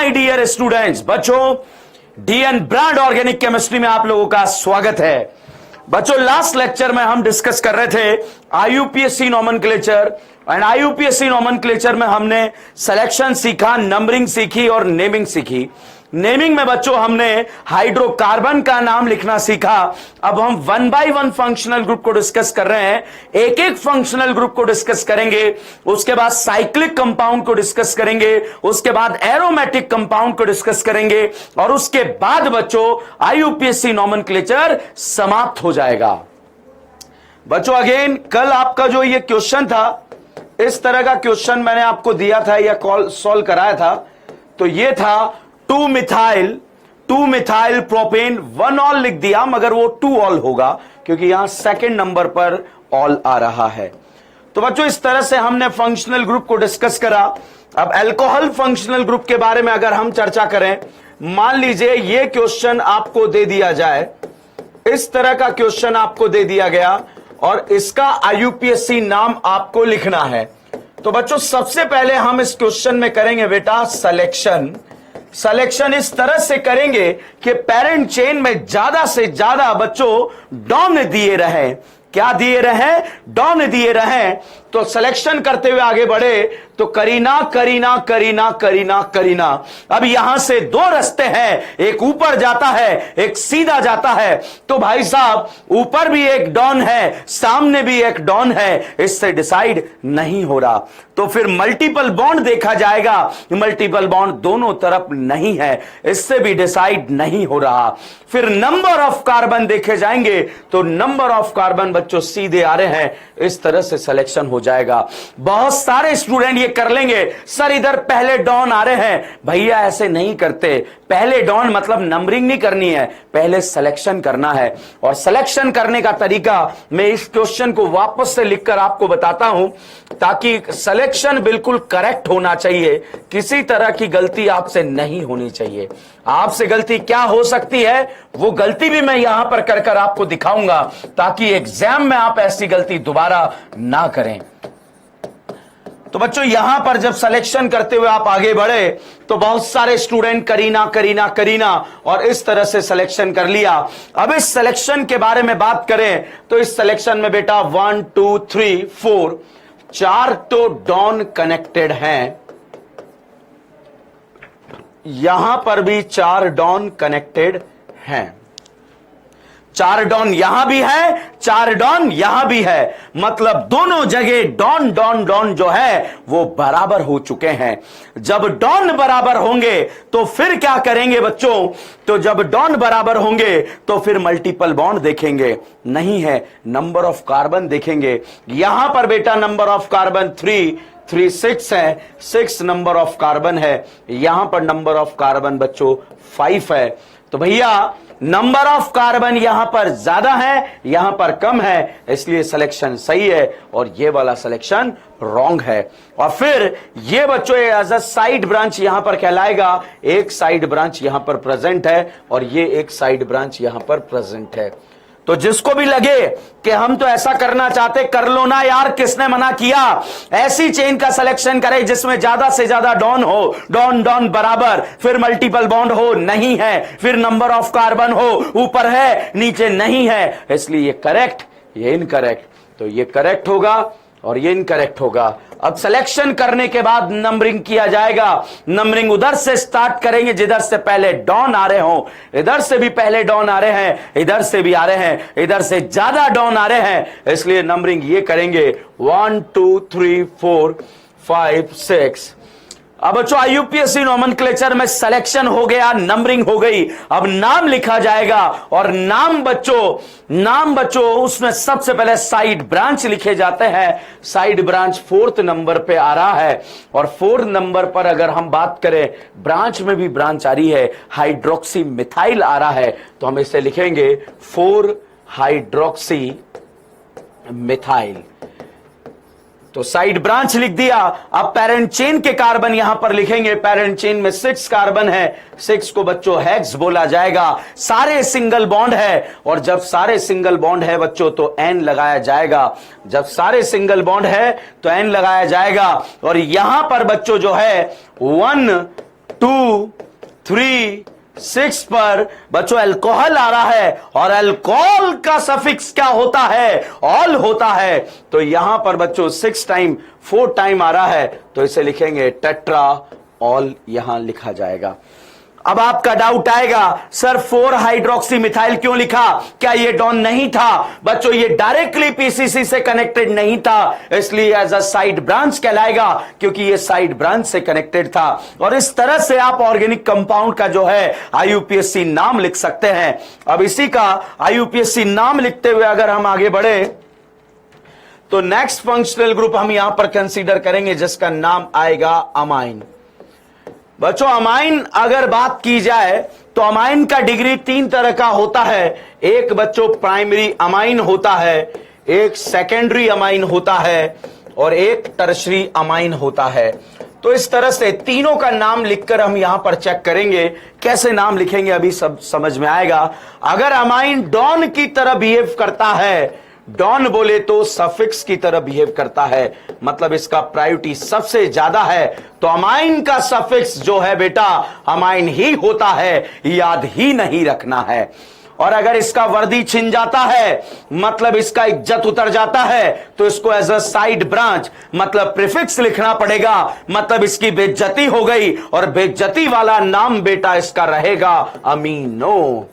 My dear students, बच्चों DN brand organic chemistry में आप लोगों का स्वागत है। बच्चों लास्ट लेक्चर में हम डिस्कस कर रहे थे आईयूपीएससी नोमेनक्लेचर एंड आईयूपीएससी नोमेनक्लेचर में हमने सिलेक्शन सीखा, नंबरिंग सीखी और नेमिंग सीखी। नेमिंग में बच्चों हमने हाइड्रोकार्बन का नाम लिखना सीखा। अब हम 1 बाय 1 फंक्शनल ग्रुप को डिस्कस कर रहे हैं, एक एक फंक्शनल ग्रुप को डिस्कस करेंगे, उसके बाद साइक्लिक कंपाउंड को डिस्कस करेंगे, उसके बाद एरोमेटिक कंपाउंड को डिस्कस करेंगे और उसके बाद बच्चों आईयूपीएससी नोमेनक्लेचर समाप्त हो जाएगा। बच्चों अगेन कल आपका जो ये क्वेश्चन था, इस तरह का क्वेश्चन मैंने आपको दिया था या सॉल्व कराया था, तो ये था 2 मिथाइल प्रोपेन 1 ऑल लिख दिया, मगर वो 2 ऑल होगा क्योंकि यहां सेकंड नंबर पर ऑल आ रहा है। तो बच्चों इस तरह से हमने फंक्शनल ग्रुप को डिस्कस करा। अब अल्कोहल फंक्शनल ग्रुप के बारे में अगर हम चर्चा करें, मान लीजिए ये क्वेश्चन आपको दे दिया जाए, इस तरह का क्वेश्चन आपको दे दिया गया और इसका आईयूपीएससी नाम आपको लिखना है। तो बच्चों सबसे पहले हम इस क्वेश्चन में करेंगे बेटा सिलेक्शन इस तरह से करेंगे कि पेरेंट चेन में ज्यादा से ज्यादा बच्चों डॉन दिए रहे। क्या दिए रहे? डॉन दिए रहे। तो सिलेक्शन करते हुए आगे बढ़े तो करीना करीना करीना करीना करीना। अब यहां से 2 रास्ते हैं, एक ऊपर जाता है, एक सीधा जाता है। तो भाई साहब ऊपर भी एक डॉन है, सामने भी एक डॉन है, इससे डिसाइड नहीं हो रहा। तो फिर मल्टीपल बॉन्ड देखा जाएगा, मल्टीपल बॉन्ड दोनों तरफ नहीं है, इससे भी डिसाइड नहीं हो रहा। फिर नंबर ऑफ कार्बन देखे जाएंगे तो नंबर ऑफ कार्बन बच्चों सीधे आ रहे हैं, इस तरह से सिलेक्शन हो जाएगा। बहुत सारे स्टूडेंट ये कर लेंगे, सर इधर पहले डॉन आ रहे हैं। भैया ऐसे नहीं करते, पहले डॉन मतलब नंबरिंग नहीं करनी है, पहले सिलेक्शन करना है। और सिलेक्शन करने का तरीका मैं इस क्वेश्चन को वापस से लिखकर आपको बताता हूं, ताकि सिलेक्शन बिल्कुल करेक्ट होना चाहिए, किसी तरह की गलती आपसे नहीं होनी चाहिए। आपसे गलती क्या हो सकती है वो गलती भी मैं यहां पर कर आपको दिखाऊंगा, ताकि एग्जाम में आप ऐसी गलती दोबारा ना करें। तो बच्चों यहां पर जब सिलेक्शन करते हुए आप आगे बढ़े तो बहुत सारे स्टूडेंट करीना करीना करीना और इस तरह से सिलेक्शन कर लिया। अब इस सिलेक्शन के बारे में बात करें तो इस सिलेक्शन में बेटा 1 2 3 4 4 तो डॉन कनेक्टेड हैं, यहां पर भी 4 डॉन कनेक्टेड हैं। 4 डॉन यहां भी है, 4 डॉन यहां भी है, मतलब दोनों जगह डॉन डॉन डॉन जो है वो बराबर हो चुके हैं। जब डॉन बराबर होंगे तो फिर क्या करेंगे बच्चों? तो जब डॉन बराबर होंगे तो फिर मल्टीपल बॉन्ड देखेंगे, नहीं है नंबर ऑफ कार्बन देखेंगे। यहां पर बेटा नंबर ऑफ कार्बन 3 6 है, 6 नंबर ऑफ कार्बन है। यहां पर नंबर ऑफ कार्बन बच्चों 5 है। तो भैया नंबर ऑफ कार्बन यहां पर ज्यादा है, यहां पर कम है, इसलिए सिलेक्शन सही है और ये वाला सिलेक्शन रॉन्ग है। और फिर ये बच्चों एज अ साइड ब्रांच यहां पर कहलाएगा, एक साइड ब्रांच यहां पर प्रेजेंट है और ये एक साइड ब्रांच यहां पर प्रेजेंट है। तो जिसको भी लगे कि हम तो ऐसा करना चाहते, कर लो ना यार, किसने मना किया? ऐसी चेन का सिलेक्शन करें जिसमें ज्यादा से ज्यादा डॉन हो, डॉन डॉन बराबर, फिर मल्टीपल बॉन्ड हो, नहीं है, फिर नंबर ऑफ कार्बन हो, ऊपर है नीचे नहीं है, इसलिए ये करेक्ट ये इनकरेक्ट। तो ये करेक्ट होगा और ये इनकरेक्ट होगा। अब सिलेक्शन करने के बाद नंबरिंग किया जाएगा। नंबरिंग उधर से स्टार्ट करेंगे जिधर से पहले डॉन आ रहे हो, इधर से भी पहले डॉन आ रहे हैं, इधर से भी आ रहे हैं, इधर से ज्यादा डॉन आ रहे हैं, इसलिए नंबरिंग ये करेंगे 1 2 3 4 5 6। अब बच्चों आईयूपीएससी नोमेनक्लेचर में सिलेक्शन हो गया, नंबरिंग हो गई, अब नाम लिखा जाएगा। और नाम बच्चों उसमें सबसे पहले साइड ब्रांच लिखे जाते हैं। साइड ब्रांच 4th नंबर पे आ रहा है और 4th नंबर पर अगर हम बात करें, ब्रांच में भी ब्रांच आ रही है, हाइड्रोक्सी मिथाइल आ रहा है, तो हम इसे लिखेंगे 4 हाइड्रोक्सी मिथाइल। तो साइड ब्रांच लिख दिया। अब पेरेंट चेन के कार्बन यहां पर लिखेंगे, पेरेंट चेन में 6 कार्बन है, 6 को बच्चों हेक्स बोला जाएगा। सारे सिंगल बॉन्ड है और जब सारे सिंगल बॉन्ड है बच्चों तो एन लगाया जाएगा। जब सारे सिंगल बॉन्ड है तो एन लगाया जाएगा। और यहां पर बच्चों जो है 1 2 3 6 पर बच्चों अल्कोहल आ रहा है, और अल्कोहल का सफिक्स क्या होता है? ऑल होता है। तो यहां पर बच्चों 6 टाइम 4 टाइम आ रहा है, तो इसे लिखेंगे टेट्रा ऑल, यहां लिखा जाएगा। अब आपका डाउट आएगा, सर 4 हाइड्रोक्सी मिथाइल क्यों लिखा? क्या ये डॉन नहीं था? बच्चों ये डायरेक्टली पीसीसी से कनेक्टेड नहीं था, इसलिए एज अ साइड ब्रांच कहलाएगा, क्योंकि ये साइड ब्रांच से कनेक्टेड था। और इस तरह से आप ऑर्गेनिक कंपाउंड का जो है आईयूपीएसी नाम लिख सकते हैं। अब इसी का आईयूपीएसी नाम लिखते हुए अगर हम आगे बढ़े तो नेक्स्ट फंक्शनल ग्रुप हम यहां पर कंसीडर करेंगे, जिसका नाम आएगा अमाइन। बच्चों अमाइन अगर बात की जाए तो अमाइन का डिग्री 3 तरह का होता है। एक बच्चों प्राइमरी अमाइन होता है, एक सेकेंडरी अमाइन होता है, और एक टर्शरी अमाइन होता है। तो इस तरह से तीनों का नाम लिखकर हम यहां पर चेक करेंगे। कैसे नाम लिखेंगे अभी सब समझ में आएगा। अगर अमाइन डॉन की तरह बिहेव करता है, डॉन बोले तो सफिक्स की तरह बिहेव करता है, मतलब इसका प्रायोरिटी सबसे ज्यादा है, तो अमाइन का सफिक्स जो है बेटा अमाइन ही होता है, याद ही नहीं रखना है। और अगर इसका वर्दी छिन जाता है, मतलब इसका इज्जत उतर जाता है, तो इसको एज अ साइड ब्रांच मतलब प्रीफिक्स लिखना पड़ेगा, मतलब इसकी बेइज्जती हो गई, और बेइज्जती वाला नाम बेटा इसका रहेगा अमीनो,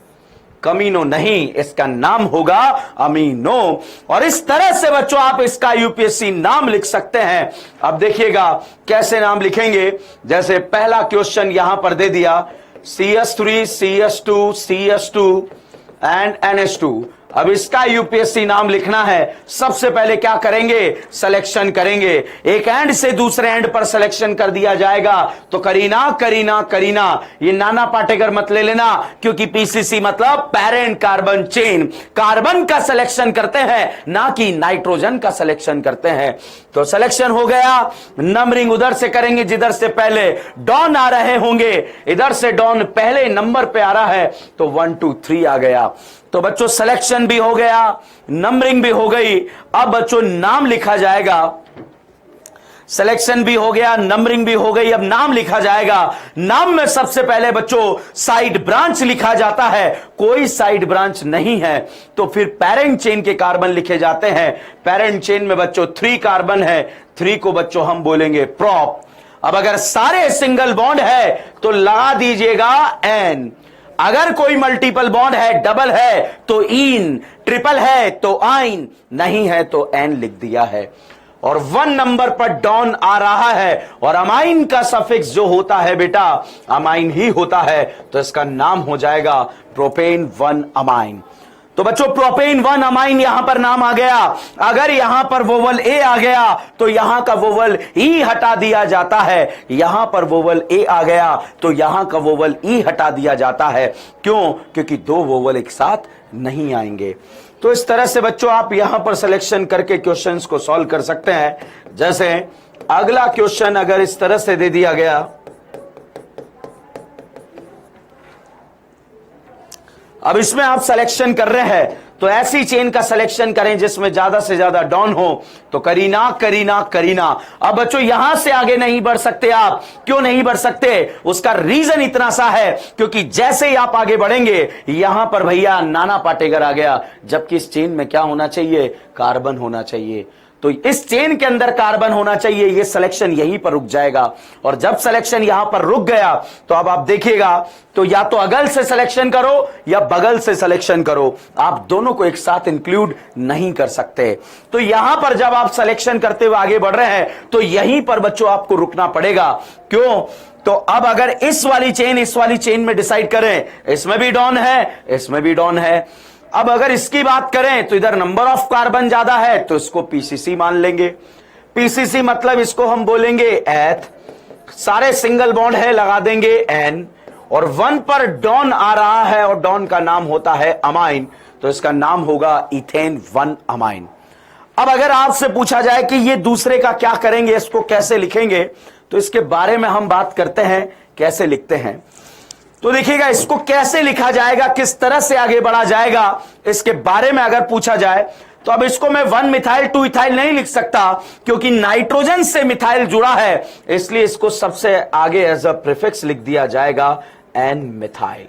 कमीनो नहीं, इसका नाम होगा अमीनो। और इस तरह से बच्चों आप इसका यूपीएससी नाम लिख सकते हैं। अब देखिएगा कैसे नाम लिखेंगे। जैसे पहला क्वेश्चन यहां पर दे दिया, CS3 CS2 CS2 and NH2। अब इसका यूपीएससी नाम लिखना है। सबसे पहले क्या करेंगे? सिलेक्शन करेंगे। एक एंड से दूसरे एंड पर सिलेक्शन कर दिया जाएगा। तो करीना करीना करीना, ये नाना पाटेकर मत ले लेना, क्योंकि पीसीसी मतलब पेरेंट कार्बन चेन, कार्बन का सिलेक्शन करते हैं, ना कि नाइट्रोजन का सिलेक्शन करते हैं। तो सिलेक्शन हो गया। नंबरिंग उधर से करेंगे जिधर से पहले डॉन आ रहे होंगे। इधर से डॉन पहले नंबर पे आ रहा है, तो 1 2 3 आ गया। तो बच्चों सिलेक्शन भी हो गया, नंबरिंग भी हो गई। अब बच्चों नाम लिखा जाएगा। सिलेक्शन भी हो गया, नंबरिंग भी हो गई, अब नाम लिखा जाएगा। नाम में सबसे पहले बच्चों साइड ब्रांच लिखा जाता है। कोई साइड ब्रांच नहीं है तो फिर पेरेंट चेन के कार्बन लिखे जाते हैं। पेरेंट चेन में बच्चों 3 कार्बन है, 3 को बच्चों हम बोलेंगे प्रोप। अब अगर सारे सिंगल बॉन्ड है तो लगा दीजिएगा एन। अगर कोई मल्टीपल बॉन्ड है, डबल है तो इन, ट्रिपल है तो आइन, नहीं है तो एन लिख दिया है। और 1 नंबर पर डॉन आ रहा है, और अमाइन का सफिक्स जो होता है बेटा अमाइन ही होता है, तो इसका नाम हो जाएगा प्रोपेन 1 अमाइन। तो बच्चों प्रोपेन 1 अमाइन यहां पर नाम आ गया। अगर यहां पर वोवल ए आ गया तो यहां का वोवल ई हटा दिया जाता है। यहां पर वोवल ए आ गया तो यहां का वोवल ई हटा दिया जाता है। क्यों? क्योंकि 2 वोवल एक साथ नहीं आएंगे। तो इस तरह से बच्चों आप यहां पर सिलेक्शन करके क्वेश्चंस को सॉल्व कर सकते हैं। जैसे अगला क्वेश्चन अगर इस तरह से दे दिया गया, अब इसमें आप सिलेक्शन कर रहे हैं तो ऐसी चेन का सिलेक्शन करें जिसमें ज्यादा से ज्यादा डॉन हो। तो करीना करीना करीना। अब बच्चों यहां से आगे नहीं बढ़ सकते आप। क्यों नहीं बढ़ सकते? उसका रीजन इतना सा है क्योंकि जैसे ही आप आगे बढ़ेंगे यहां पर भैया नाना पाटेकर आ गया, जबकि इस चेन में क्या होना चाहिए? कार्बन होना चाहिए। तो इस चेन के अंदर कार्बन होना चाहिए। ये सिलेक्शन यहीं पर रुक जाएगा, और जब सिलेक्शन यहां पर रुक गया तो अब आप देखिएगा, तो या तो अगल से सिलेक्शन करो या बगल से सिलेक्शन करो, आप दोनों को एक साथ इंक्लूड नहीं कर सकते। तो यहां पर जब आप सिलेक्शन करते हुए आगे बढ़ रहे हैं तो यहीं पर बच्चों आपको रुकना पड़ेगा। क्यों? तो अब अगर इस वाली चेन में डिसाइड करें, इसमें भी डॉन है, इसमें भी डॉन है। अब अगर इसकी बात करें तो इधर नंबर ऑफ कार्बन ज्यादा है तो इसको पीसीसी मान लेंगे। पीसीसी मतलब इसको हम बोलेंगे एथ। सारे सिंगल बॉन्ड है, लगा देंगे एन। और 1 पर डॉन आ रहा है और डॉन का नाम होता है अमाइन, तो इसका नाम होगा इथेन 1 अमाइन। अब अगर आपसे पूछा जाए कि ये दूसरे का क्या करेंगे, इसको कैसे लिखेंगे, तो इसके बारे में हम बात करते हैं कैसे लिखते हैं। तो देखिएगा इसको कैसे लिखा जाएगा, किस तरह से आगे बढ़ा जाएगा, इसके बारे में अगर पूछा जाए तो अब इसको मैं 1 मिथाइल 2 इथाइल नहीं लिख सकता, क्योंकि नाइट्रोजन से मिथाइल जुड़ा है, इसलिए इसको सबसे आगे एज अ प्रीफिक्स लिख दिया जाएगा एन मिथाइल।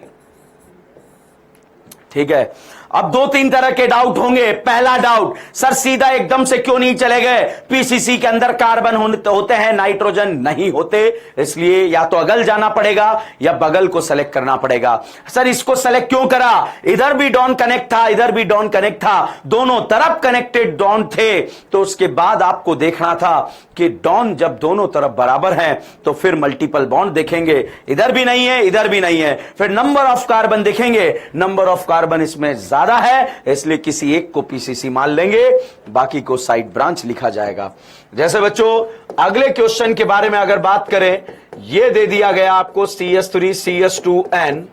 ठीक है। अब 2-3 तरह के डाउट होंगे। पहला डाउट, सर सीधा एकदम से क्यों नहीं चले गए? पीसीसी के अंदर कार्बन होते हैं, नाइट्रोजन नहीं होते, इसलिए या तो अगल जाना पड़ेगा या बगल को सेलेक्ट करना पड़ेगा। सर इसको सेलेक्ट क्यों करा? इधर भी डॉन कनेक्ट था, इधर भी डॉन कनेक्ट था, दोनों तरफ कनेक्टेड डॉन थे, तो उसके बाद आपको देखना था कि डॉन जब दोनों तरफ बराबर हैं तो फिर मल्टीपल बॉन्ड देखेंगे। इधर भी नहीं है, इधर भी नहीं है, फिर नंबर ऑफ कार्बन देखेंगे, नंबर ऑफ कार्बन इसमें ज्यादा है, इसलिए किसी एक को पीसीसी मान लेंगे, बाकी को साइड ब्रांच लिखा जाएगा। जैसे बच्चों अगले क्वेश्चन के बारे में अगर बात करें, यह दे दिया गया आपको CH3 CH2N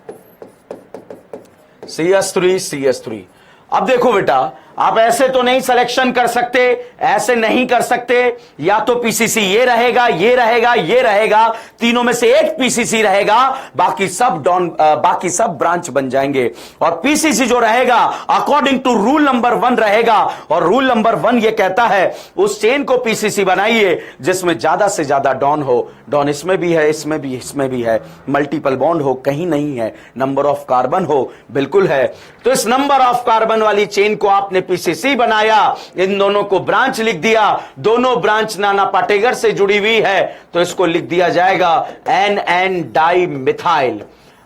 CH3 CH3। अब देखो बेटा, आप ऐसे तो नहीं सिलेक्शन कर सकते, ऐसे नहीं कर सकते, या तो पीसीसी ये रहेगा, ये रहेगा, ये रहेगा, तीनों में से एक पीसीसी रहेगा, बाकी सब ब्रांच बन जाएंगे। और पीसीसी जो रहेगा अकॉर्डिंग टू रूल नंबर 1 रहेगा, और रूल नंबर 1 ये कहता है उस चेन को पीसीसी बनाइए जिसमें ज्यादा से ज्यादा डॉन हो। डॉन इसमें भी है, इसमें भी, इसमें भी है, मल्टीपल बॉन्ड हो कहीं नहीं है, नंबर ऑफ कार्बन हो बिल्कुल है। तो इस नंबर ऑफ कार्बन वाली चेन को आपने पीसीसी बनाया, इन दोनों को ब्रांच लिख दिया, दोनों ब्रांच नाना पाटेगर से जुड़ी हुई है, तो इसको लिख दिया जाएगा NN डाइमिथाइल।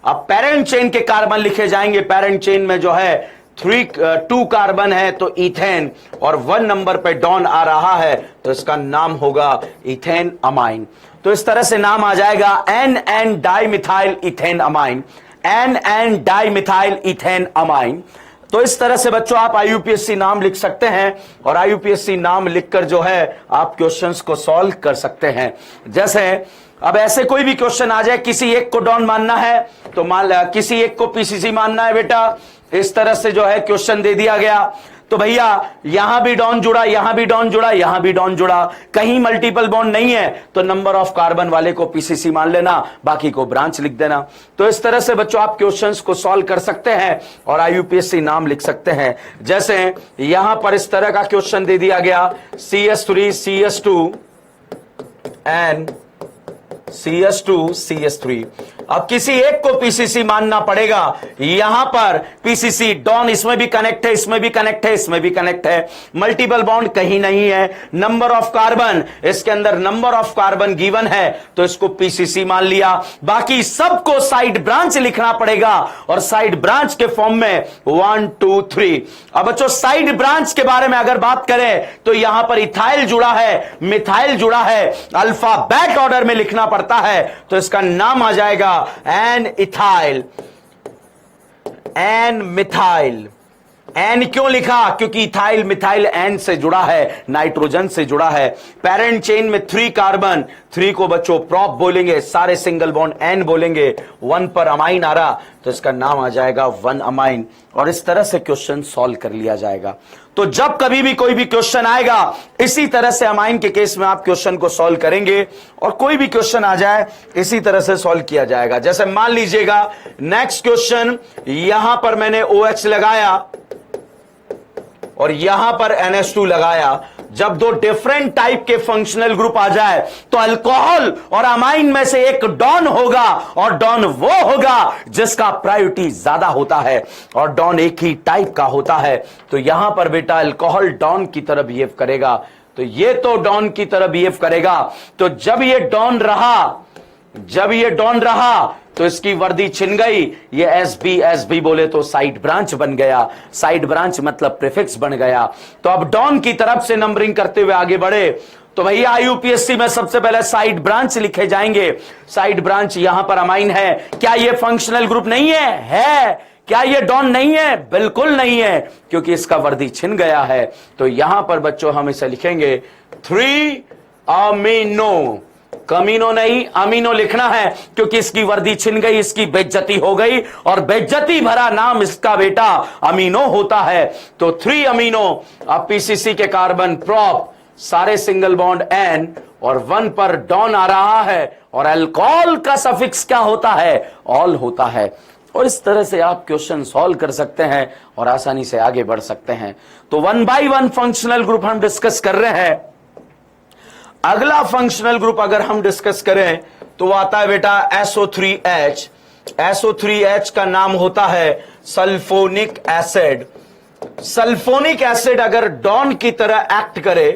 अब पेरेंट चेन के कार्बन लिखे जाएंगे, पेरेंट चेन में जो है 2 कार्बन है तो इथेन, और 1 नंबर पे डॉन आ रहा है तो इसका नाम होगा इथेन अमाइन। तो इस तरह से नाम आ जाएगा NN dimethyl ethane amine, NN dimethyl ethane amine. तो इस तरह से बच्चों आप IUPAC नाम लिख सकते हैं, और IUPAC नाम लिखकर जो है आप क्वेश्चंस को सॉल्व कर सकते हैं। जैसे अब ऐसे कोई भी क्वेश्चन आ जाए, किसी एक को डॉन मानना है तो किसी एक को पीसीसी मानना है बेटा, इस तरह से जो है क्वेश्चन दे दिया गया, तो भैया यहां भी डॉन जुड़ा, यहां भी डॉन जुड़ा, यहां भी डॉन जुड़ा, कहीं मल्टीपल बॉन्ड नहीं है, तो नंबर ऑफ कार्बन वाले को पीसीसी मान लेना, बाकी को ब्रांच लिख देना। तो इस तरह से बच्चों आप क्वेश्चंस को सॉल्व कर सकते हैं और IUPAC नाम लिख सकते हैं। जैसे यहां पर इस तरह का क्वेश्चन दे दिया गया, CH3 CH2 and CH2 CH3। अब किसी एक को पीसीसी मानना पड़ेगा, यहां पर पीसीसी डॉन इसमें भी कनेक्ट है, इसमें भी कनेक्ट है, इसमें भी कनेक्ट है, मल्टीपल बॉन्ड कहीं नहीं है, नंबर ऑफ कार्बन इसके अंदर नंबर ऑफ कार्बन गिवन है तो इसको पीसीसी मान लिया, बाकी सबको साइड ब्रांच लिखना पड़ेगा, और साइड ब्रांच के फॉर्म में 1 2 3। अब बच्चों साइड ब्रांच के बारे में अगर बात करें तो यहां पर इथाइल जुड़ा है, मिथाइल जुड़ा है, अल्फाबेट ऑर्डर में लिखना पड़ता है, तो इसका नाम आ जाएगा N ethyl, N methyl. N क्यों लिखा? क्योंकि इथाइल मिथाइल एन से जुड़ा है, नाइट्रोजन से जुड़ा है। पेरेंट चेन में 3 कार्बन, 3 को बच्चों प्रॉप बोलेंगे, सारे सिंगल बॉन्ड एन बोलेंगे, 1 पर अमाइन आ रहा तो इसका नाम आ जाएगा 1 अमाइन, और इस तरह से क्वेश्चन सॉल्व कर लिया जाएगा। तो जब कभी भी कोई भी क्वेश्चन आएगा, इसी तरह से अमाइन के केस में आप क्वेश्चन को सॉल्व करेंगे, और कोई भी क्वेश्चन आ जाए इसी तरह से सॉल्व किया जाएगा। जैसे मान लीजिएगा नेक्स्ट क्वेश्चन, यहां पर मैंने OH लगाया और यहां पर NH2 लगाया, जब 2 डिफरेंट टाइप के फंक्शनल ग्रुप आ जाए तो अल्कोहल और अमाइन में से एक डॉन होगा, और डॉन वो होगा जिसका प्रायोरिटी ज्यादा होता है, और डॉन एक ही टाइप का होता है। तो यहां पर बेटा अल्कोहल डॉन की तरह बिहेव करेगा, तो ये तो डॉन की तरह बिहेव करेगा, तो जब ये डॉन रहा तो इसकी वर्दी छिन गई, ये SB बोले तो साइड ब्रांच बन गया, साइड ब्रांच मतलब प्रीफिक्स बन गया। तो अब डॉन की तरफ से नंबरिंग करते हुए आगे बढ़े, तो भैया IUPAC में सबसे पहले साइड ब्रांच लिखे जाएंगे। साइड ब्रांच यहां पर अमाइन है, क्या ये फंक्शनल ग्रुप नहीं है? क्या ये डॉन नहीं है? बिल्कुल नहीं है, क्योंकि इसका वर्दी छिन गया है। तो यहां पर बच्चों हम इसे लिखेंगे 3 अमीनो, कमीनो नहीं अमीनो लिखना है, क्योंकि इसकी वर्दी छिन गई, इसकी बेइज्जती हो गई, और बेइज्जती भरा नाम इसका बेटा अमीनो होता है। तो 3 अमीनो। अब पीसीसी के कार्बन प्रॉप, सारे सिंगल बॉन्ड एन, और 1 पर डॉन आ रहा है, और अल्कोहल का सफिक्स क्या होता है? ऑल होता है। और इस तरह से आप क्वेश्चन सॉल्व कर सकते हैं और आसानी से आगे बढ़ सकते हैं। तो 1 बाय 1 फंक्शनल ग्रुप हम डिस्कस कर रहे हैं। अगला फंक्शनल ग्रुप अगर हम डिस्कस करें तो वो आता है बेटा SO3H। SO3H का नाम होता है सल्फोनिक एसिड। सल्फोनिक एसिड अगर डॉन की तरह एक्ट करे,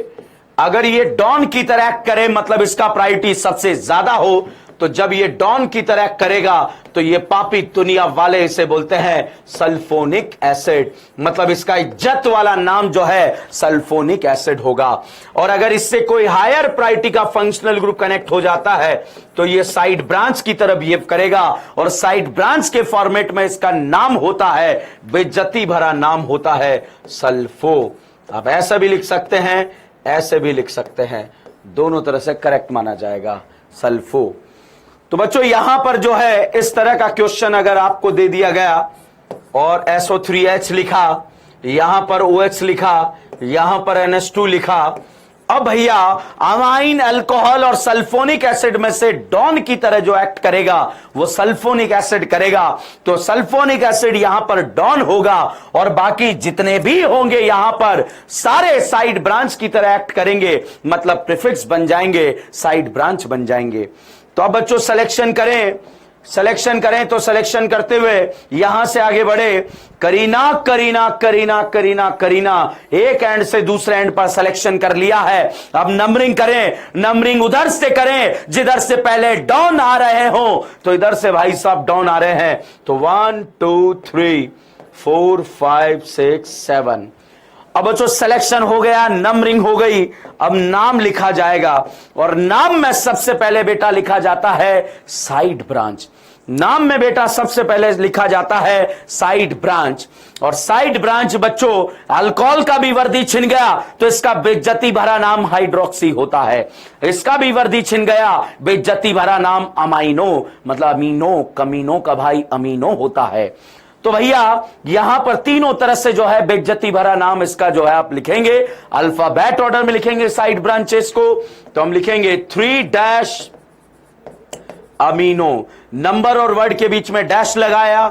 अगर ये डॉन की तरह एक्ट करे मतलब इसका प्रायोरिटी सबसे ज्यादा हो, तो जब ये डॉन की तरह करेगा तो ये पापी दुनिया वाले इसे बोलते हैं सल्फोनिक एसिड, मतलब इसका इज्जत वाला नाम जो है सल्फोनिक एसिड होगा। और अगर इससे कोई हायर प्रायोरिटी का फंक्शनल ग्रुप कनेक्ट हो जाता है तो ये साइड ब्रांच की तरह बिहेव करेगा, और साइड ब्रांच के फॉर्मेट में इसका नाम होता है, बेइज्जती भरा नाम होता है सल्फो। आप ऐसा भी लिख सकते हैं, ऐसे भी लिख सकते हैं, दोनों तरह से करेक्ट माना जाएगा सल्फो। तो बच्चों यहां पर जो है इस तरह का क्वेश्चन अगर आपको दे दिया गया और SO3H लिखा, यहां पर OH लिखा, यहां पर NH2 लिखा, अब भैया अमाइन अल्कोहल और सल्फोनिक एसिड में से डॉन की तरह जो एक्ट करेगा वो सल्फोनिक एसिड करेगा, तो सल्फोनिक एसिड यहां पर डॉन होगा और बाकी जितने भी होंगे यहां पर सारे साइड ब्रांच की तरह एक्ट करेंगे, मतलब प्रीफिक्स बन जाएंगे, साइड ब्रांच बन जाएंगे। तो अब बच्चों सिलेक्शन करें तो सिलेक्शन करते हुए यहां से आगे बढ़े, करीना करीना करीना करीना करीना, एक एंड से दूसरे एंड पर सिलेक्शन कर लिया है। अब नंबरिंग करें, नंबरिंग उधर से करें जिधर से पहले डॉन आ रहे हो, तो इधर से भाई साहब डॉन आ रहे हैं, तो 1 2 3 4 5 6 7। अब बच्चों सिलेक्शन हो गया, नंबरिंग हो गई, अब नाम लिखा जाएगा, और नाम में सबसे पहले बेटा लिखा जाता है साइड ब्रांच। नाम में बेटा सबसे पहले लिखा जाता है साइड ब्रांच, और साइड ब्रांच बच्चों अल्कोहल का भी वर्दी छिन गया तो इसका बेइज्जती भरा नाम हाइड्रोक्सी होता है, इसका भी वर्दी छिन गया, बेइज्जती भरा नाम अमाइनो, मतलब अमीनो, कमीनो का भाई अमीनो होता है। तो भैया यहां पर तीनों तरह से जो है बेइज्जती भरा नाम इसका जो है आप लिखेंगे, अल्फाबेट ऑर्डर में लिखेंगे साइड ब्रांचेस को, तो हम लिखेंगे 3 अमीनो, नंबर और वर्ड के बीच में डैश लगाया,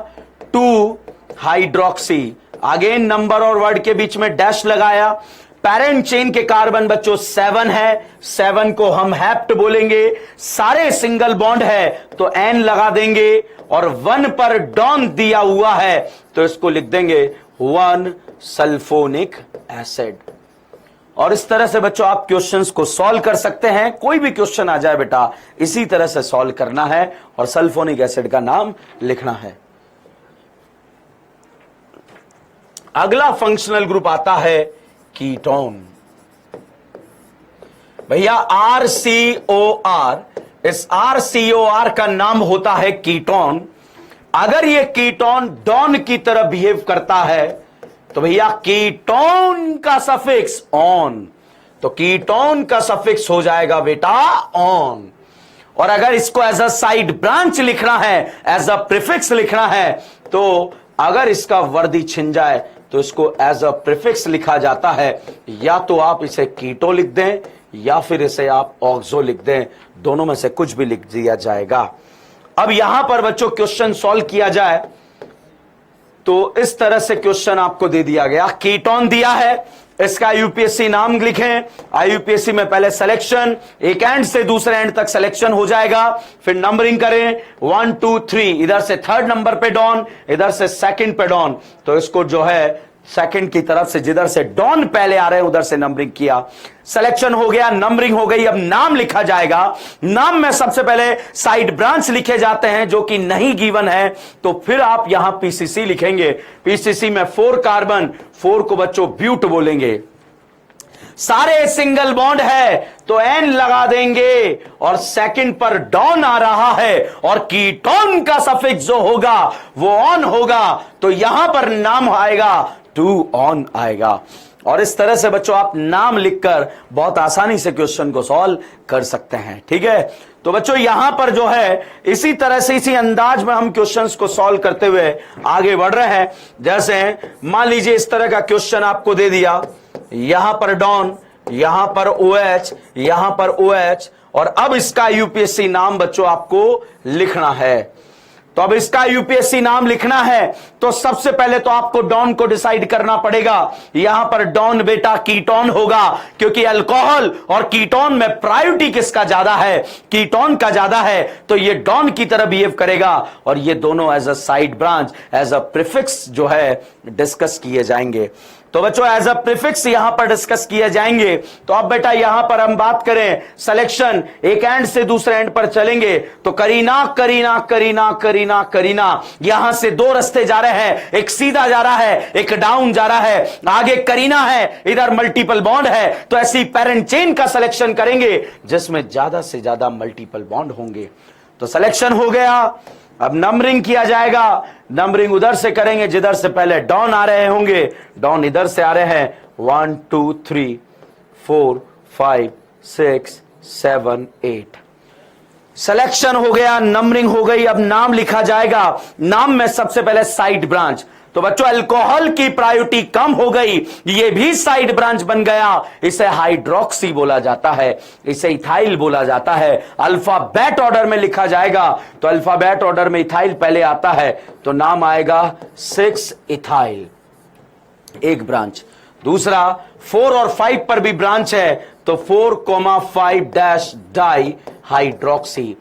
2 हाइड्रोक्सी, अगेन नंबर और वर्ड के बीच में डैश लगाया, पैरेंट चेन के कार्बन बच्चों 7 है, 7 को हम हेप्ट बोलेंगे, सारे सिंगल बॉन्ड है तो N लगा देंगे, और 1 पर डॉन दिया हुआ है तो इसको लिख देंगे 1 सल्फोनिक एसिड। और इस तरह से बच्चों आप क्वेश्चंस को सॉल्व कर सकते हैं, कोई भी क्वेश्चन आ जाए बेटा इसी तरह से सॉल्व करना है और सल्फोनिक एसिड का नाम लिखना है। अगला फंक्शनल ग्रुप आता है कीटोन। भैया RCOR, इस RCOR का नाम होता है कीटोन। अगर ये कीटोन डॉन की तरह बिहेव करता है तो भैया कीटोन का सफिक्स ऑन, तो कीटोन का सफिक्स हो जाएगा बेटा ऑन। और अगर इसको एज अ साइड ब्रांच लिखना है, एज अ प्रीफिक्स लिखना है, तो अगर इसका वर्दी छिन जाए तो इसको एज अ प्रीफिक्स लिखा जाता है, या तो आप इसे कीटो लिख दें या फिर इसे आप ऑक्सो लिख दें, दोनों में से कुछ भी लिख दिया जाएगा। अब यहां पर बच्चों क्वेश्चन सॉल्व किया जाए तो इस तरह से क्वेश्चन आपको दे दिया गया, कीटोन दिया है, इसका यूपीएससी नाम लिखें, आईयूपीएससी में पहले सिलेक्शन, एक एंड से दूसरे एंड तक सिलेक्शन हो जाएगा, फिर नंबरिंग करें 1 2 3, इधर से 3rd नंबर पे डॉन, इधर से 2nd पे डॉन, तो इसको जो है सेकंड की तरफ से जिधर से डॉन पहले आ रहे हैं उधर से नंबरिंग किया, सिलेक्शन हो गया, नंबरिंग हो गई, अब नाम लिखा जाएगा। नाम में सबसे पहले साइड ब्रांच लिखे जाते हैं जो कि नहीं गिवन है, तो फिर आप यहां पीसीसी लिखेंगे, पीसीसी में 4 कार्बन, 4 को बच्चों ब्यूट बोलेंगे, सारे सिंगल बॉन्ड है तो N लगा देंगे, और सेकंड पर डॉन आ रहा है और कीटोन का सफिक्स जो होगा वो ऑन होगा, तो यहां पर नाम आएगा 2 ऑन आएगा। और इस तरह से बच्चों आप नाम लिखकर बहुत आसानी से क्वेश्चन को सॉल्व कर सकते हैं, ठीक है। तो बच्चों यहां पर जो है इसी तरह से इसी अंदाज में हम क्वेश्चंस को सॉल्व करते हुए आगे बढ़ रहे हैं। जैसे मान लीजिए इस तरह का क्वेश्चन आपको दे दिया, यहां पर डॉन, यहां पर OH, यहां पर OH, और अब इसका यूपीएससी नाम बच्चों आपको लिखना है। तो अब इसका यूपीएससी नाम लिखना है तो सबसे पहले तो आपको डॉन को डिसाइड करना पड़ेगा। यहां पर डॉन बेटा कीटोन होगा, क्योंकि अल्कोहल और कीटोन में प्रायोरिटी किसका ज्यादा है, कीटोन का ज्यादा है, तो ये डॉन की तरह बिहेव करेगा। और ये दोनों as a side branch, as a prefix जो है डिस्कस किए जाएंगे। तो बच्चों एज अ प्रीफिक्स यहां पर डिस्कस किए जाएंगे। तो अब बेटा यहां पर हम बात करें सिलेक्शन, एक एंड से दूसरे एंड पर चलेंगे तो करीना करीना करीना करीना करीना, यहां से दो रास्ते जा रहे हैं, एक सीधा जा रहा है, एक डाउन जा रहा है, आगे करीना है, इधर मल्टीपल बॉन्ड है। तो ऐसी पेरेंट चेन का सिलेक्शन करेंगे जिसमें ज्यादा से ज्यादा मल्टीपल बॉन्ड होंगे। तो सिलेक्शन हो गया, अब नंबरिंग किया जाएगा। नंबरिंग उधर से करेंगे जिधर से पहले डॉन आ रहे होंगे, डॉन इधर से आ रहे हैं 1 2 3 4 5 6 7 8। सिलेक्शन हो गया, नंबरिंग हो गई, अब नाम लिखा जाएगा। नाम में सबसे पहले साइड ब्रांच। तो बच्चों अल्कोहल की प्रायोरिटी कम हो गई, ये भी साइड ब्रांच बन गया। इसे हाइड्रोक्सी बोला जाता है, इसे इथाइल बोला जाता है। अल्फाबेट ऑर्डर में लिखा जाएगा तो अल्फाबेट ऑर्डर में इथाइल पहले आता है तो नाम आएगा 6 इथाइल, एक ब्रांच। दूसरा 4 और 5 पर भी ब्रांच है तो 4,5 डाई हाइड्रोक्सी।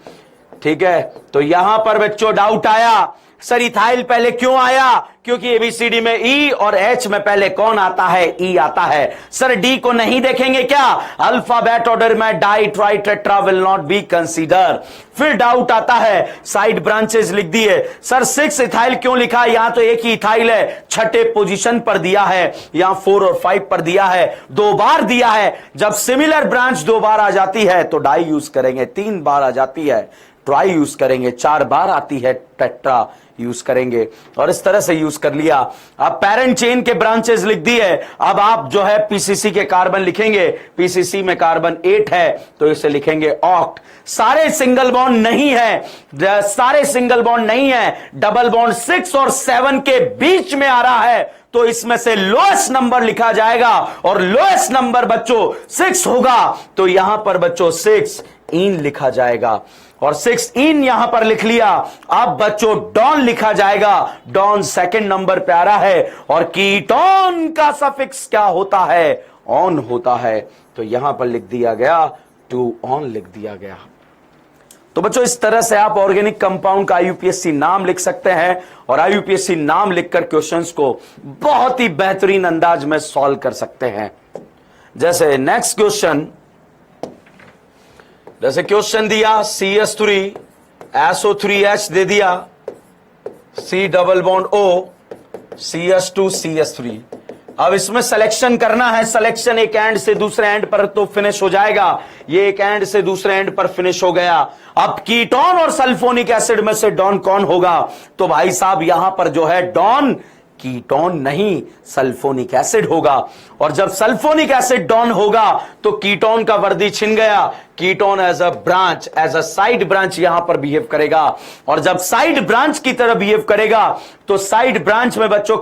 ठीक है, तो यहां पर बच्चों डाउट आया सर इथाइल पहले क्यों आया, क्योंकि एबीसीडी में ई और एच में पहले कौन आता है, ई आता है। सर डी को नहीं देखेंगे क्या, अल्फाबेट ऑर्डर में di tri tetra will not be consider. फिर डाउट आता है, साइड ब्रांचेस लिख दिए। सर 6 इथाइल क्यों लिखा, यहां तो एक ही इथाइल है, छठे पोजीशन पर दिया है, यहां 4 और 5 पर दिया है, 2 बार दिया है। जब सिमिलर ब्रांच 2 बार आ जाती है तो डाई यूज करेंगे, 3 बार आ जाती है ट्राई यूज करेंगे, 4 बार आती है टेट्रा यूज करेंगे, और इस तरह से यूज कर लिया। अब पेरेंट चेन के ब्रांचेस लिख दिए। अब आप जो है पीसीसी के कार्बन लिखेंगे, पीसीसी में कार्बन 8 है तो इसे लिखेंगे ऑक्ट। सारे सिंगल बॉन्ड नहीं है, सारे सिंगल बॉन्ड नहीं है, डबल बॉन्ड 6 और 7 के बीच में आ रहा है तो इसमें से लोएस्ट नंबर लिखा जाएगा, और लोएस्ट नंबर बच्चों 6 होगा तो यहां पर बच्चों 6 इन लिखा जाएगा, और 6 इन यहां पर लिख लिया। अब बच्चों डॉन लिखा जाएगा, डॉन सेकंड नंबर पे आ रहा है, और कीटोन का सफिक्स क्या होता है, ऑन होता है, तो यहां पर लिख दिया गया, टू ऑन लिख दिया गया। तो बच्चों इस तरह से आप ऑर्गेनिक कंपाउंड का आईयूपीएससी नाम लिख सकते हैं, और आईयूपीएससी नाम लिखकर क्वेश्चंस को बहुत ही बेहतरीन अंदाज में सॉल्व कर सकते हैं। जैसे नेक्स्ट क्वेश्चन, जैसे क्वेश्चन दिया CH3 SO3H दे दिया, C double bond O CH2 CH3। अब इसमें सिलेक्शन करना है, सिलेक्शन एक एंड से दूसरे एंड पर तो फिनिश हो जाएगा, ये एक एंड से दूसरे एंड पर फिनिश हो गया। अब कीटोन और सल्फोनिक एसिड में से डॉन कौन होगा, तो भाई साहब यहां पर जो है डॉन कीटोन नहीं सल्फोनिक एसिड होगा, और जब सल्फोनिक एसिड डॉन होगा तो कीटोन का वर्दी छिन गया। Ketone as a branch, as a side branch यहां पर बिहेव करेगा, और जब साइड ब्रांच की तरह बिहेव करेगा तो साइड ब्रांच में बच्चों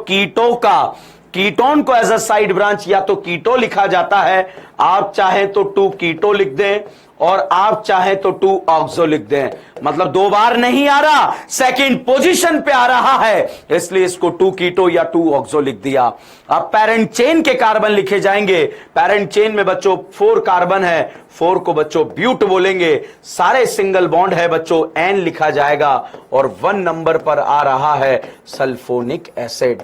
कीटोन को एज अ साइड ब्रांच या तो कीटो लिखा जाता है, आप चाहे तो 2 कीटो लिख दें, और आप चाहे तो 2 ऑक्सो लिख दें। मतलब 2 बार नहीं आ रहा, सेकंड पोजीशन पे आ रहा है, इसलिए इसको 2 कीटो या 2 ऑक्सो लिख दिया। अब पेरेंट चेन के कार्बन लिखे जाएंगे। पेरेंट चेन में बच्चों 4 कार्बन है, 4 को बच्चों ब्यूट बोलेंगे। सारे सिंगल बॉन्ड है बच्चों, एन लिखा जाएगा, और 1 नंबर पर आ रहा है सल्फोनिक एसिड।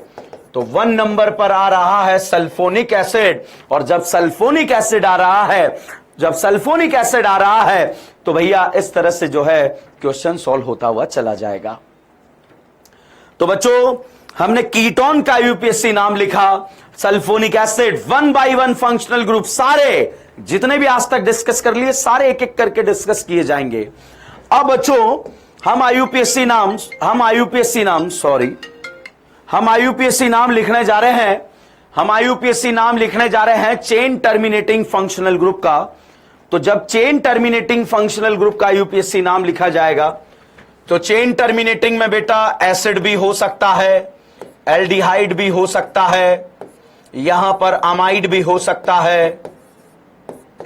तो 1 नंबर पर आ रहा है सल्फोनिक एसिड, और जब सल्फोनिक एसिड आ रहा है, जब सल्फोनिक एसिड आ रहा है तो भैया इस तरह से जो है क्वेश्चन सॉल्व होता हुआ चला जाएगा। तो बच्चों हमने कीटोन का यूपीएससी नाम लिखा, sulphonic acid 1 by 1 functional group, सारे जितने भी आज तक डिस्कस कर लिए सारे एक एक करके डिस्कस किए जाएंगे। अब बच्चों हम आईयूपीएससी नाम लिखने जा रहे हैं, हम आईयूपीएससी नाम लिखने जा रहे हैं चेन टर्मिनेटिंग फंक्शनल ग्रुप का। तो जब चेन टर्मिनेटिंग फंक्शनल ग्रुप का यूपीएससी नाम लिखा जाएगा तो चेन टर्मिनेटिंग में बेटा एसिड भी हो सकता है, एल्डिहाइड भी हो सकता है, यहां पर अमाइड भी हो सकता है,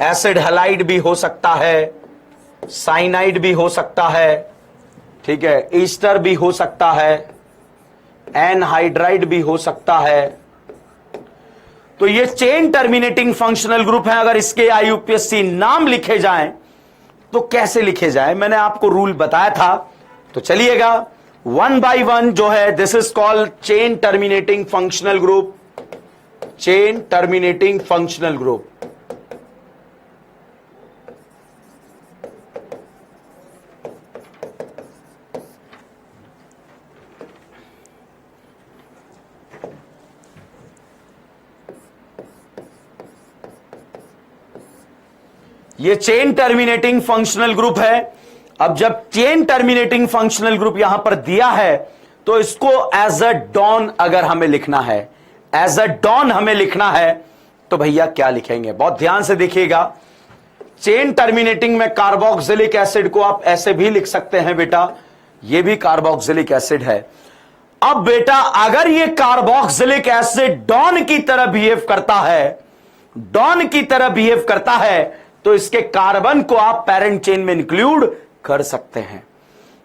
एसिड हैलाइड भी हो सकता है, साइनाइड भी हो सकता है। ठीक है, ईस्टर भी हो सकता है, एनहाइड्राइड भी हो सकता है। तो ये चेन टर्मिनेटिंग फंक्शनल ग्रुप है। अगर इसके आईयूपीएससी नाम लिखे जाएं तो कैसे लिखे जाएं, मैंने आपको रूल बताया था। तो चलिएगा वन बाय वन जो है, this is called chain terminating functional group. Chain terminating functional group, ये चेन टर्मिनेटिंग फंक्शनल ग्रुप है। अब जब चेन टर्मिनेटिंग फंक्शनल ग्रुप यहां पर दिया है तो इसको एज अ डॉन अगर हमें लिखना है, एज अ डॉन हमें लिखना है तो भैया क्या लिखेंगे, बहुत ध्यान से देखिएगा। चेन टर्मिनेटिंग में कार्बोक्सिलिक एसिड को आप ऐसे भी लिख सकते हैं बेटा, ये भी कार्बोक्सिलिक एसिड है। अब बेटा अगर ये कार्बोक्सिलिक एसिड डॉन की तरह बिहेव करता है, डॉन की तरह बिहेव करता है, तो इसके कार्बन को आप पैरेंट चेन में इंक्लूड कर सकते हैं।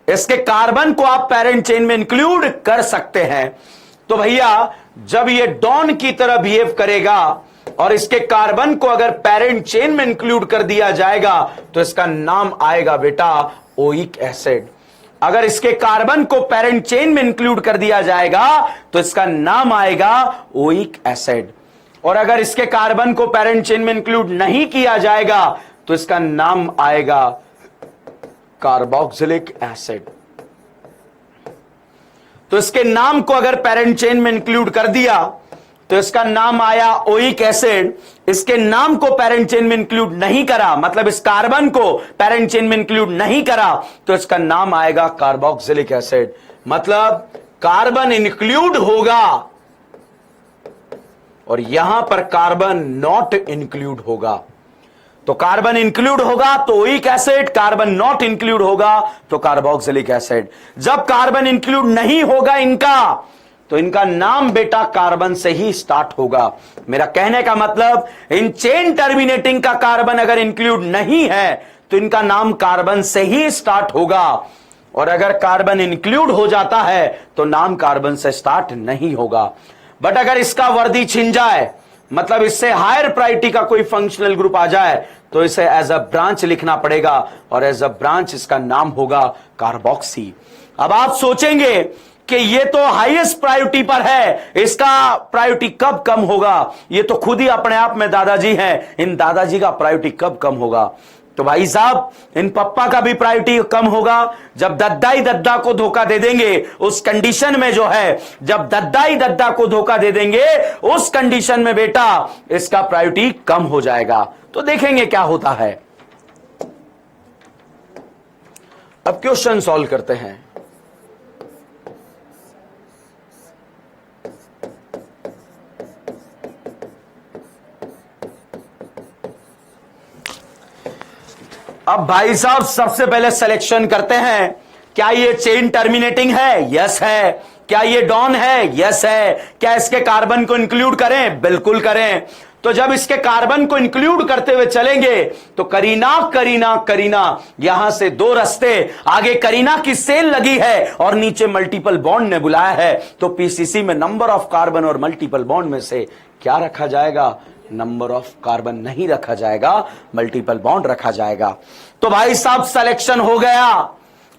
इसके कार्बन को आप पैरेंट चेन में इंक्लूड कर सकते हैं। तो भैया जब ये डॉन की तरह बिहेव करेगा और इसके कार्बन को अगर पैरेंट चेन में इंक्लूड कर दिया जाएगा तो इसका नाम आएगा बेटा ओइक एसिड। अगर इसके कार्बन को पैरेंट चेन में इंक्लूड कर दिया जाएगा तो इसका नाम आएगा ओइक एसिड। और अगर इसके कार्बन को पैरेंट चेन में इंक्लूड नहीं किया जाएगा तो इसका नाम आएगा कार्बोक्सिलिक एसिड। तो इसके नाम को अगर पैरेंट चेन में इंक्लूड कर दिया तो इसका नाम आया ओइक एसिड। इसके नाम को पैरेंट चेन में इंक्लूड नहीं करा, मतलब इस कार्बन को पैरेंट चेन में इंक्लूड नहीं करा, तो इसका नाम आएगा कार्बोक्सिलिक एसिड। मतलब कार्बन इंक्लूड होगा और यहां पर कार्बन नॉट इंक्लूड होगा। तो कार्बन इंक्लूड होगा तो oic acid, carbon not include होगा तो कार्बोक्सिलिक एसिड। जब कार्बन इंक्लूड नहीं होगा इनका तो इनका नाम बेटा कार्बन से ही स्टार्ट होगा। मेरा कहने का मतलब इन चेन टर्मिनेटिंग का कार्बन अगर इंक्लूड नहीं है तो इनका नाम कार्बन से ही स्टार्ट होगा, और अगर कार्बन इंक्लूड हो जाता है तो नाम कार्बन से स्टार्ट नहीं होगा। बट अगर इसका वर्दी छिन जाए, मतलब इससे हायर प्रायोरिटी का कोई फंक्शनल ग्रुप आ जाए, तो इसे एज अ ब्रांच लिखना पड़ेगा और एज अ ब्रांच इसका नाम होगा कार्बोक्सी। अब आप सोचेंगे कि ये तो हाईएस्ट प्रायोरिटी पर है, इसका प्रायोरिटी कब कम होगा? ये तो खुद ही अपने आप में दादाजी हैं, इन दादाजी का प्रायोरिटी कब कम होगा? तो भाई साहब इन पप्पा का भी प्रायोरिटी कम होगा जब दद्दा ही दद्दा को धोखा दे देंगे। उस कंडीशन में जो है, जब दद्दा ही दद्दा को धोखा दे देंगे उस कंडीशन में बेटा इसका प्रायोरिटी कम हो जाएगा। तो देखेंगे क्या होता है। अब क्वेश्चन सॉल्व करते हैं। अब भाई साहब सबसे पहले सिलेक्शन करते हैं, क्या ये चेन टर्मिनेटिंग है? यस है। क्या ये डॉन है? यस है। क्या इसके कार्बन को इंक्लूड करें? बिल्कुल करें। तो जब इसके कार्बन को इंक्लूड करते हुए चलेंगे तो करीना करीना करीना, यहां से दो रास्ते, आगे करीना की सेल लगी है और नीचे मल्टीपल बॉन्ड ने बुलाया है। तो पीसीसी में नंबर ऑफ कार्बन और मल्टीपल बॉन्ड में से क्या रखा जाएगा? नंबर ऑफ कार्बन नहीं रखा जाएगा, मल्टीपल बॉन्ड रखा जाएगा। तो भाई साहब सिलेक्शन हो गया।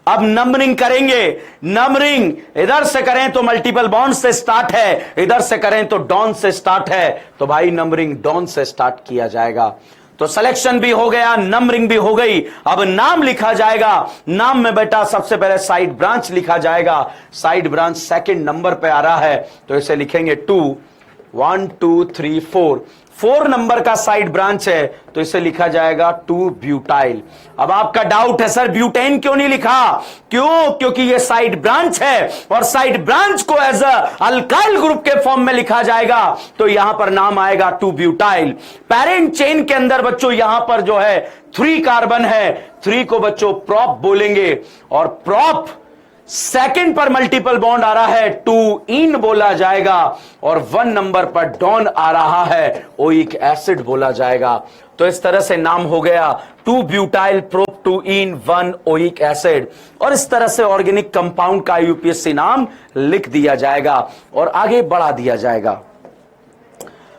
अब नंबरिंग करेंगे। नंबरिंग इधर से करें तो मल्टीपल बॉन्ड से स्टार्ट है, इधर से करें तो डॉन से स्टार्ट है। तो भाई नंबरिंग डॉन से स्टार्ट किया जाएगा। तो सिलेक्शन भी हो गया, नंबरिंग भी हो गई। अब नाम लिखा जाएगा। नाम में बेटा सबसे पहले साइड ब्रांच लिखा जाएगा। साइड ब्रांच सेकंड नंबर पे आ रहा है तो इसे लिखेंगे 2, 1 2 3 4। 4 नंबर का साइड ब्रांच है तो इसे लिखा जाएगा 2 ब्यूटाइल। अब आपका डाउट है सर ब्यूटेन क्यों नहीं लिखा? क्यों? क्योंकि ये साइड ब्रांच है और साइड ब्रांच को एज अ अल्काइल ग्रुप के फॉर्म में लिखा जाएगा तो यहां पर नाम आएगा 2 ब्यूटाइल। पैरेंट चेन के अंदर बच्चों यहां पर जो है 3 कार्बन है, 3 को बच्चों प्रॉप बोलेंगे और प्रॉप सेकंड पर मल्टीपल बॉन्ड आ रहा है, टू इन बोला जाएगा, और 1 नंबर पर डॉन आ रहा है, ओइक एसिड बोला जाएगा। तो इस तरह से नाम हो गया 2 ब्यूटाइल प्रोप 2 इन 1 ओइक एसिड, और इस तरह से ऑर्गेनिक कंपाउंड का यूपीएससी नाम लिख दिया जाएगा और आगे बढ़ा दिया जाएगा।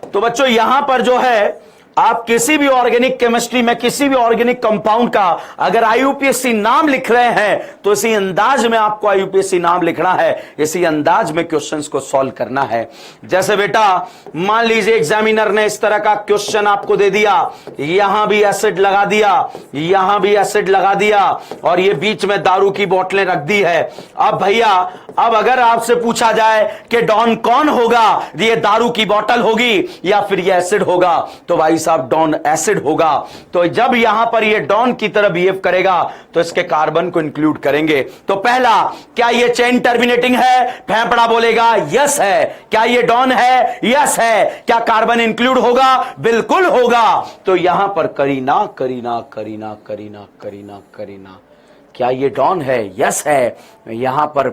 तो बच्चों यहां पर जो है आप किसी भी ऑर्गेनिक केमिस्ट्री में किसी भी ऑर्गेनिक कंपाउंड का अगर आईयूपीएससी नाम लिख रहे हैं तो इसी अंदाज में आपको आईयूपीएससी नाम लिखना है, इसी अंदाज में क्वेश्चंस को सॉल्व करना है। जैसे बेटा मान लीजिए एग्जामिनर ने इस तरह का क्वेश्चन आपको दे दिया, यहां भी एसिड लगा दिया, यहां भी एसिड लगा दिया, और ये बीच में दारू की बोतलें रख दी है। अब भैया अब अगर आपसे पूछा जाए कि डॉन कौन होगा, ये दारू की बोतल होगी या फिर ये एसिड होगा, तो भाई साहब डॉन एसिड होगा। तो जब यहां पर ये डॉन की तरह बिहेव करेगा तो इसके कार्बन को इंक्लूड करेंगे। तो पहला, क्या ये चेन टर्मिनेटिंग है? फेफड़ा बोलेगा यस है। क्या ये डॉन है? यस है। क्या कार्बन इंक्लूड होगा? बिल्कुल होगा। तो यहां पर करीना करीना करीना करीना करीना करीना, क्या ये डॉन है? यस है। यहां पर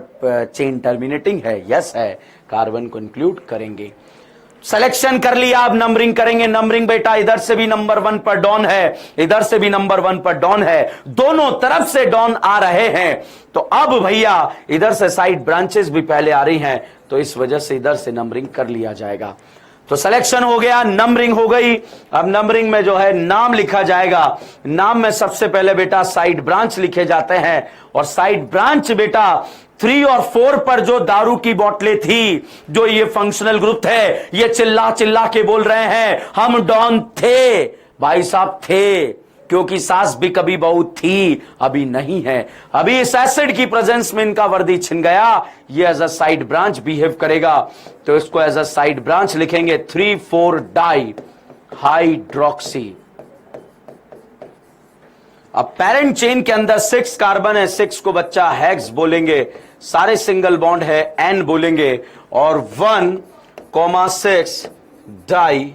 चेन टर्मिनेटिंग है? यस है। कार्बन को इंक्लूड करेंगे। सिलेक्शन कर लिया, अब नंबरिंग करेंगे। नंबरिंग बेटा इधर से भी नंबर 1 पर डॉन है, इधर से भी नंबर 1 पर डॉन है, दोनों तरफ से डॉन आ रहे हैं। तो अब भैया इधर से साइड ब्रांचेस भी पहले आ रही हैं, तो इस वजह से इधर से नंबरिंग कर लिया जाएगा। तो सिलेक्शन हो गया, नंबरिंग हो गई। अब नंबरिंग में जो है नाम लिखा जाएगा। नाम में सबसे पहले बेटा साइड ब्रांच लिखे जाते हैं, और साइड ब्रांच बेटा 3 और 4 पर जो दारू की बोतलें थी, जो ये फंक्शनल ग्रुप थे, ये चिल्ला चिल्ला के बोल रहे हैं हम डॉन थे। भाई साहब थे, क्योंकि सास भी कभी बहू थी, अभी नहीं है। अभी इस एसिड की प्रेजेंस में इनका वर्दी छिन गया, ये as a side branch behave करेगा, तो इसको एज अ साइड ब्रांच लिखेंगे 3,4 डाई हाइड्रोक्सी। अब पेरेंट चेन के अंदर 6 कार्बन है, 6 को बच्चा हेक्स बोलेंगे, सारे सिंगल बॉन्ड है एन बोलेंगे, और 1,6 die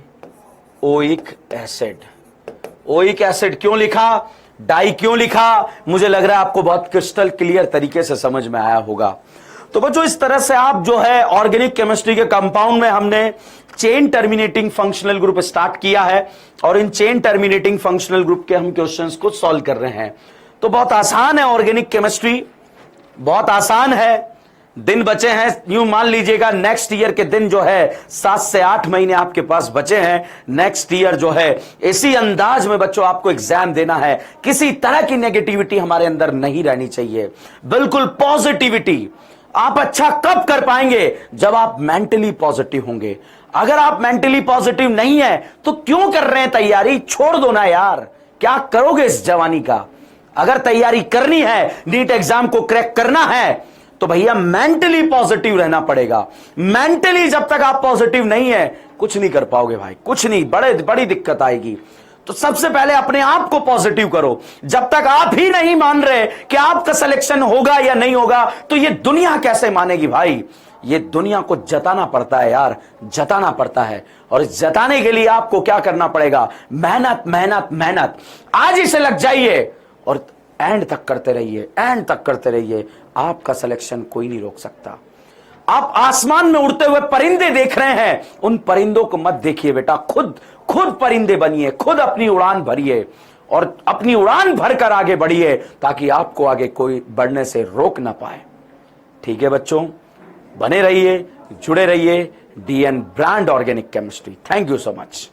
oic acid. Oic acid क्यों लिखा, डाई क्यों लिखा, मुझे लग रहा है आपको बहुत क्रिस्टल क्लियर तरीके से समझ में आया होगा। तो बच्चों इस तरह से आप जो है ऑर्गेनिक केमिस्ट्री के कंपाउंड में हमने chain terminating functional group start किया है, और in chain terminating functional group के हम क्वेश्चंस को सॉल्व कर रहे हैं। तो बहुत आसान है ऑर्गेनिक केमिस्ट्री, बहुत आसान है। दिन बचे हैं, यूं मान लीजिएगा नेक्स्ट ईयर के दिन जो है 7 से 8 महीने आपके पास बचे हैं। नेक्स्ट ईयर जो है इसी अंदाज में बच्चों आपको एग्जाम देना है। किसी तरह की नेगेटिविटी हमारे अंदर नहीं रहनी चाहिए, बिल्कुल पॉजिटिविटी। आप अच्छा कब कर पाएंगे? जब आप मेंटली पॉजिटिव होंगे। अगर आप मेंटली पॉजिटिव नहीं है तो क्यों कर रहे हैं तैयारी? छोड़ दो ना यार, क्या करोगे इस जवानी का? अगर तैयारी करनी है, नीट एग्जाम को क्रैक करना है, तो भैया मेंटली पॉजिटिव रहना पड़ेगा। मेंटली जब तक आप पॉजिटिव नहीं है कुछ नहीं कर पाओगे भाई, कुछ नहीं, बड़ी दिक्कत आएगी। तो सबसे पहले अपने आप को पॉजिटिव करो। जब तक आप ही नहीं मान रहे कि आपका सिलेक्शन होगा या नहीं होगा, तो ये दुनिया कैसे मानेगी भाई? ये दुनिया को जताना पड़ता है यार, जताना पड़ता है। और इस जताने के लिए आपको क्या करना पड़ेगा? मेहनत मेहनत मेहनत। आज ही से लग जाइए और एंड तक करते रहिए, एंड तक करते रहिए। आपका सिलेक्शन कोई नहीं रोक सकता। आप आसमान में उड़ते हुए परिंदे देख रहे हैं, उन परिंदों को मत देखिए बेटा, खुद परिंदे बनिए, खुद अपनी उड़ान भरिए, और अपनी उड़ान भरकर आगे बढ़िए, ताकि आपको आगे कोई बढ़ने से रोक ना पाए। ठीक है बच्चों, बने रहिए, जुड़े रहिए। DN brand organic chemistry. Thank you so much.